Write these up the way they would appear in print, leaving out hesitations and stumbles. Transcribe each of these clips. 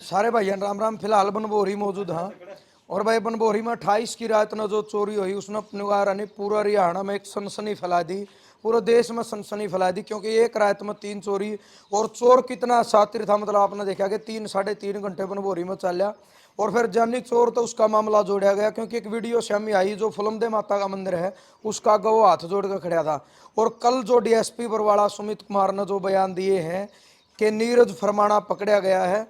सारे भाइयों राम राम। फिलहाल बनभोरी मौजूद हाँ। और भाई बनभोरी में 28 की रात में जो चोरी हुई उसने अपने ने पूरा हरियाणा में एक सनसनी फैला दी, पूरे देश में सनसनी फैला दी। क्योंकि एक रात में 3 चोरी, और चोर कितना शातिर था, मतलब आपने देखा कि 3 साढ़े 3 घंटे बनभोरी में चल। और फिर जानी चोर तो उसका मामला जोड़ा गया, क्योंकि एक वीडियो शामी आई जो फुलमदे माता का मंदिर है उसका गवाह हाथ जोड़ कर खड़ा था। और कल जो डीएसपी बरवाड़ा सुमित कुमार ने जो बयान दिए हैं कि नीरज फरमाना पकड़ा गया है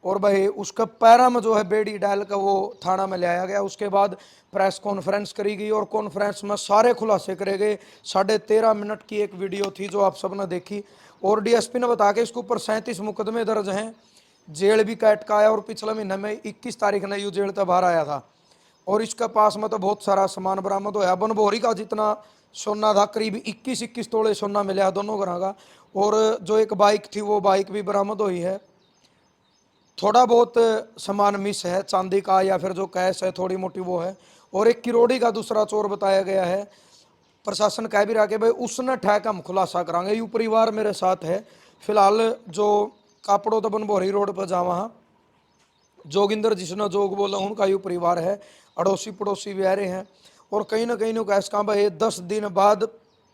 और भाई उसका पैरा में जो है बेड़ी डाल कर वो थाना में ले आया गया। उसके बाद प्रेस कॉन्फ्रेंस करी गई और कॉन्फ्रेंस में सारे खुलासे करे गए। 13.5 मिनट की एक वीडियो थी जो आप सबने देखी। और डीएसपी ने बताया कि इसके ऊपर 37 मुकदमे दर्ज हैं, जेल भी काट का आया और पिछले महीने में 21 तारीख ने यू जेल तक बाहर आया था। और इसके पास में तो बहुत सारा सामान बरामद होया। बनभोरी का जितना सोना था करीब 21 तोले सोना मिला दोनों घरों का। और जो एक बाइक थी वो बाइक भी बरामद हुई है। थोड़ा बहुत सामान मिस है, चांदी का या फिर जो कैश है थोड़ी मोटी वो है। और एक किरोड़ी का दूसरा चोर बताया गया है। प्रशासन कह भी रहा कि भाई उसने ठहक हम खुलासा करांगे। यू परिवार मेरे साथ है फिलहाल। जो कापड़ो तो बनभोरी रोड पर जावा हाँ, जोगिंदर जिसने जोग बोला उनका यू परिवार है। अड़ोसी पड़ोसी भी आ रहे हैं। और कहीं ना कहीं कैस कहाँ भाई 10 दिन बाद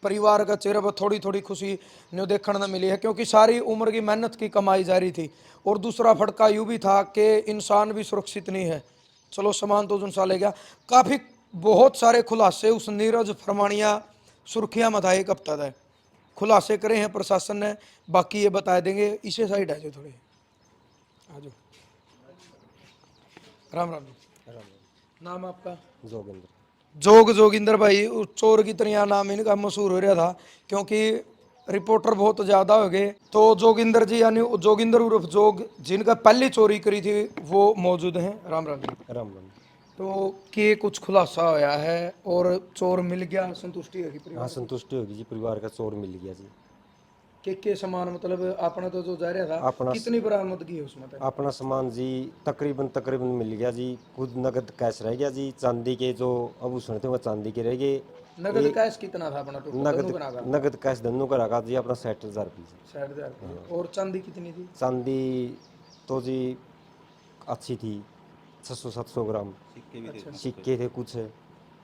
परिवार का चेहरे पर थोड़ी थोड़ी खुशी न्यू देखने न मिली है, क्योंकि सारी उम्र की मेहनत की कमाई जारी थी। और दूसरा फटका यूँ भी था कि इंसान भी सुरक्षित नहीं है। चलो सामान तो जुनसा ले गया। काफ़ी बहुत सारे खुलासे उस नीरज फरमानिया सुर्खियाँ में था एक हफ्ता तक खुलासे करे हैं प्रशासन ने। बाकी ये बता देंगे। इसे साइड है जो थोड़े आ जाओ। राम राम जी। नाम आपका? जोगिंदर। जोगिंदर भाई चोर की तरह नाम इनका मशहूर हो रहा था, क्योंकि रिपोर्टर बहुत ज़्यादा हो गए। तो जोगिंदर जी यानी जोगिंदर उर्फ जोग जिनका पहली चोरी करी थी वो मौजूद हैं। राम राम जी। राम राम। तो के कुछ खुलासा होया है और चोर मिल गया, संतुष्टि होगी हाँ, परिवार की? संतुष्टि होगी जी, परिवार का चोर मिल गया जी। के सामान मतलब आपने तो जो जा रहा था अपना कितनी बरामदगी है उसमें तक? अपना सामान जी तकरीबन तकरीबन मिल गया जी। खुद नगद कैश रह गया जी। चांदी के जो आभूषण थे वो चांदी के रह गए। नगद एक कैश कितना था अपना टोटल दोनों नगद का नागा? नगद कैश दोनों का रखा जी अपना 60,000 रुपये जी। 60,000 और चांदी कितनी थी? चांदी तो जी अच्छी थी, 600-700 ग्राम। अच्छा, सिक्के थे कुछ,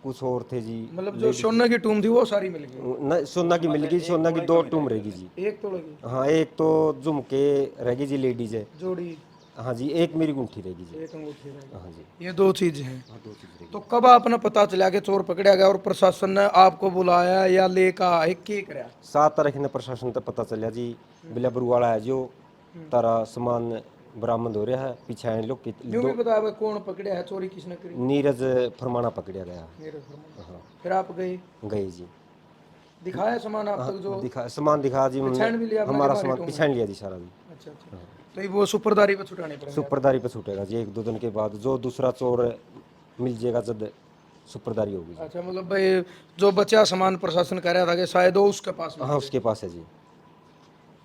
कुछ और थे जी। मतलब जो लेडीज सोने की टूम थी वो सारी मिल गई? न सोना की मिल गई। सोना की 2 टूम रहेगी जी। 1 तोले की हाँ, एक तो झुमके रहेगी जी, लेडीज है। जोड़ी? हाँ जी, एक मेरी गुंठी रहेगी जी। 1 अंगूठी रहेगी। हाँ जी। ये 2 चीज हैं। हाँ, 2 चीज तो रहेगी। कब आपने पता चला कि चोर पकड़ा गया और प्रशासन ने आपको बुलाया या लेकर आए, के कराया? 7 तारीख ने प्रशासन तक पता चलिया जी। बिलाबर वाला है जो तारा सामान बरामद हो रहा है। पीछे आए लोग यूं भी दो। बताया भाई कौन पकड़ा है, चोरी किसने करी? नीरज फरमाना पकड़ा गया। मेरे फरमान। हाँ, फिर आप गए, गए जी। दिखाया सामान आप हाँ, तक जो दिखा सामान दिखा जी हमने। पहचान भी लिया अपना के हमारा मारी सामान टूम है? पिछाड़ लिया जी सारा जी। अच्छा अच्छा। तो ये वो सुपरदारी पे छुटाने पड़ेंगे आप? सुपरदारी पे छूटेगा जी। 1-2 दिन के बाद जो दूसरा चोर मिल जाएगा जब सुपरदारी होगी जी। अच्छा, मतलब भाई जो बचा सामान प्रशासन कह रहा था कि शायद वो उसके पास में हाँ, होंगे। उसके पास है जी।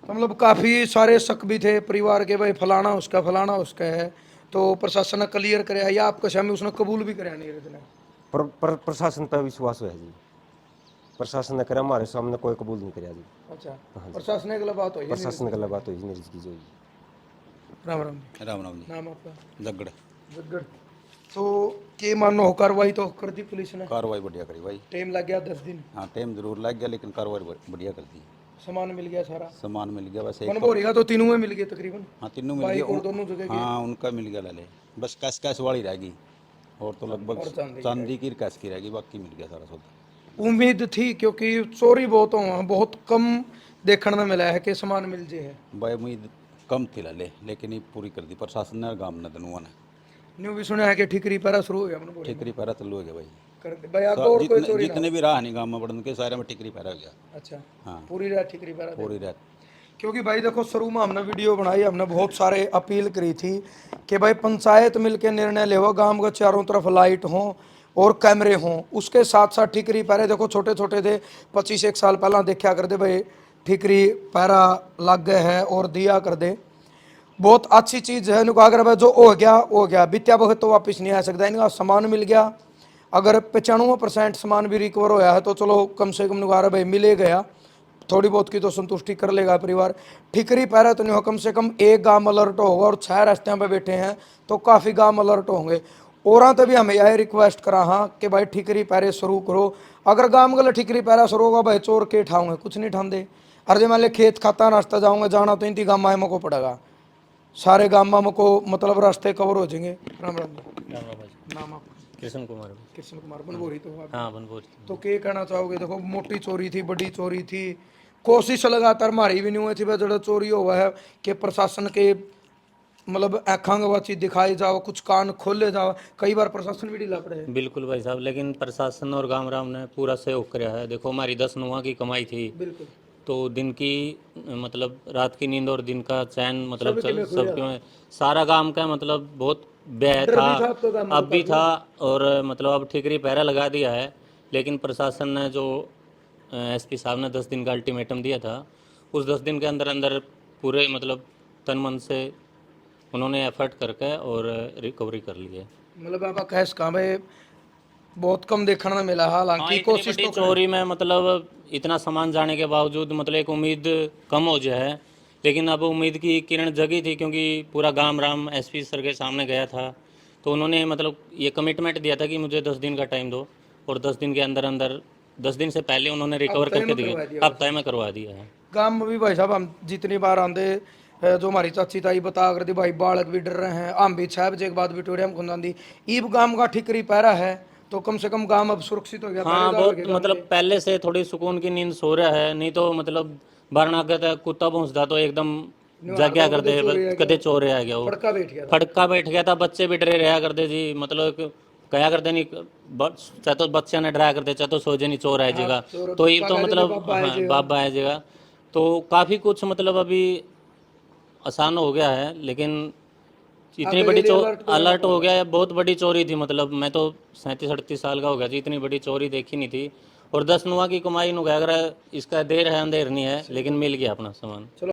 तो मतलब काफ़ी सारे शक भी थे परिवार के, भाई फलाना उसका है। तो प्रशासन ने क्लियर कराया या आपके सामने उसने कबूल भी कराया नीरज ने? प्रशासन पर विश्वास है जी। प्रशासन ने करा, हमारे सामने कोई कबूल नहीं कराया जी। अच्छा, हाँ जी। प्रशासन की बात हुई है नीरज प्रशासन की? की बात हुई जी नीरज की जो जी। राम राम जी। राम राम जी। नाम आपका? जगड़। जगड़। तो के मानो हो कार्रवाई तो कर दी पुलिस ने? कार्रवाई बढ़िया करी भाई। टाइम लग गया 10 दिन? हाँ, टाइम जरूर लग गया लेकिन कार्रवाई बढ़िया कर दी। सामान मिल गया सारा? सामान मिल गया बस एक तो। बनभोरी का तो तीनों में मिल गया तकरीबन? हाँ, तीनों मिल गया बाइक और दोनों जगह के? हाँ, उनका मिल गया लाले। बस कैश कैश वाली रहेगी और तो लगभग और चांदी की चांदी की कैश की रहेगी, बाकी मिल गया सारा सौदा। उम्मीद थी क्योंकि चोरी बहुत हो, बहुत कम देखने में मिला है कि सामान मिल जाए है। भाई उम्मीद कम थी लाले, लेकिन ये पूरी कर दी प्रशासन ने और गाँव ने दोनों ने। न्यू भी सुना है कि ठिकरी पैरा शुरू हो गया बनभोरी में? ठिकरी पैरा चालू हो गया भाई। कर दे भाई, आगे और कोई चोरी ना जितने हो। भी राह नहीं गाँव में बढ़ने के सारे में ठिकरी पैरा हो गया। अच्छा, हाँ, पूरी रात ठिकरी पैरा दे। पूरी रात। क्योंकि भाई देखो शुरू में हमने वीडियो बनाई, हमने बहुत सारे अपील करी थी कि भाई पंचायत मिलकर निर्णय ले, गांव के चारों तरफ लाइट हो और कैमरे हों। उसके साथ साथ ठिकरी पैरे देखो छोटे छोटे थे, 25 एक साल पहला देखा कर दे भाई ठिकरी पैरा लग गए है और दिया कर दे। बहुत अच्छी चीज़ है। इनको अगर भाई जो हो गया बीत्या वक्त तो वापस नहीं आ सकता। इनका सामान मिल गया, अगर 95% सामान भी रिकवर होया है तो चलो कम से कम निगार भाई मिले गया। थोड़ी बहुत की तो संतुष्टि कर लेगा परिवार। ठिकरी पैरा तो नहीं हो, कम से कम एक गांव अलर्ट होगा और 6 रास्ते पे बैठे हैं तो काफ़ी गांव अलर्ट होंगे। और तभी हमें यह रिक्वेस्ट करा हाँ कि भाई ठिकरी पैरे शुरू करो। अगर गांव गल ठिकरी पैरा शुरू होगा भाई चोर के ठाऊंगे कुछ नहीं ठांदे। अरे मान ले खेत खाता रास्ता जाऊंगा जाना तो इनती गाँव में को पड़ेगा, सारे गाँव में को मतलब रास्ते कवर हो जाएंगे। राम राम जी। राम राम भाई। नाम आप? कृष्ण कुमार। कृष्ण कुमार बनभोरी तो आप? हाँ बनभोज। तो क्या कहना चाहोगे? देखो मोटी चोरी थी, बड़ी चोरी थी, कोशिश लगातार मारी भी नहीं हुई थी भाई जो चोरी हुआ है कि प्रशासन के मतलब आँखांग वाची दिखाई जाओ, कुछ कान खोले जाओ, कई बार प्रशासन भी ढीला पड़े है। बिल्कुल भाई साहब, लेकिन प्रशासन और गांव राम ने पूरा सहयोग किया है। देखो हमारी 10 नुआ की कमाई थी, बिल्कुल तो दिन की मतलब रात की नींद और दिन का चैन मतलब सबके में खुल सबके में सारा गांव का मतलब बहुत व्यय डर था, भी था आपको गाँव में अब भी था। और मतलब अब ठिकरी पहरा लगा दिया है, लेकिन प्रशासन ने जो एसपी साहब ने 10 दिन का अल्टीमेटम दिया था, उस 10 दिन के अंदर अंदर पूरे मतलब तन मन से उन्होंने एफर्ट करके और रिकवरी कर ली है। मतलब आपका कैश कहाँ भाई बहुत कम देखने में मिला, हालांकि हाँ, इतनी कोशिश बड़ी तो चोरी में मतलब इतना सामान जाने के बावजूद मतलब एक उम्मीद कम हो जाए, लेकिन अब उम्मीद की किरण जगी थी क्योंकि पूरा गांव राम एसपी सर के सामने गया था, तो उन्होंने मतलब ये कमिटमेंट दिया था कि मुझे 10 दिन का टाइम दो, और 10 दिन के अंदर अंदर 10 दिन से पहले उन्होंने रिकवर तय करके में करवा दिया, दिया अब तय में करवा दिया है। गांव में भी भाई साहब हम जितनी बार आंदे जो हमारी चाची ताई बता करती भाई बालक भी डर रहे हैं, हम भी 6 बजे के बाद विक्टोरिया में खुंदांदी ईब गांव का ठिकरी पहरा है तो कम से कम गांव अब सुरक्षित हो गया। हाँ, पहरेदार हो बहुत गए गांव मतलब के। पहले से थोड़ी सुकून की नींद सो रहा है, नहीं तो मतलब बारना कहता कुत्ता पहुंचता तो एकदम जाग्या कर दे, कदे चोरे आ गया वो फड़का बैठ गया था। फटका बैठ गया था, बच्चे भी डरे रहा करते जी, मतलब कया करते नहीं चाहे तो बच्चे ने डराया करते, चाहे तो सोचे नहीं चोर आ जाएगा, चोर तो ये तो काका मतलब बाबा आ हाँ, जाएगा। बाबा आ जाएगा, तो काफ़ी कुछ मतलब अभी आसान हो गया है। लेकिन इतनी आगे बड़ी के लिए अलर्ट तो रहना अलर्ट हो गया है, बहुत बड़ी चोरी थी, मतलब मैं तो 37-38 साल का हो गया जी, इतनी बड़ी चोरी देखी नहीं थी। और 10 नुआ की कमाई नु अगर इसका देर है अंधेर नहीं है, लेकिन मिल गया अपना सामान।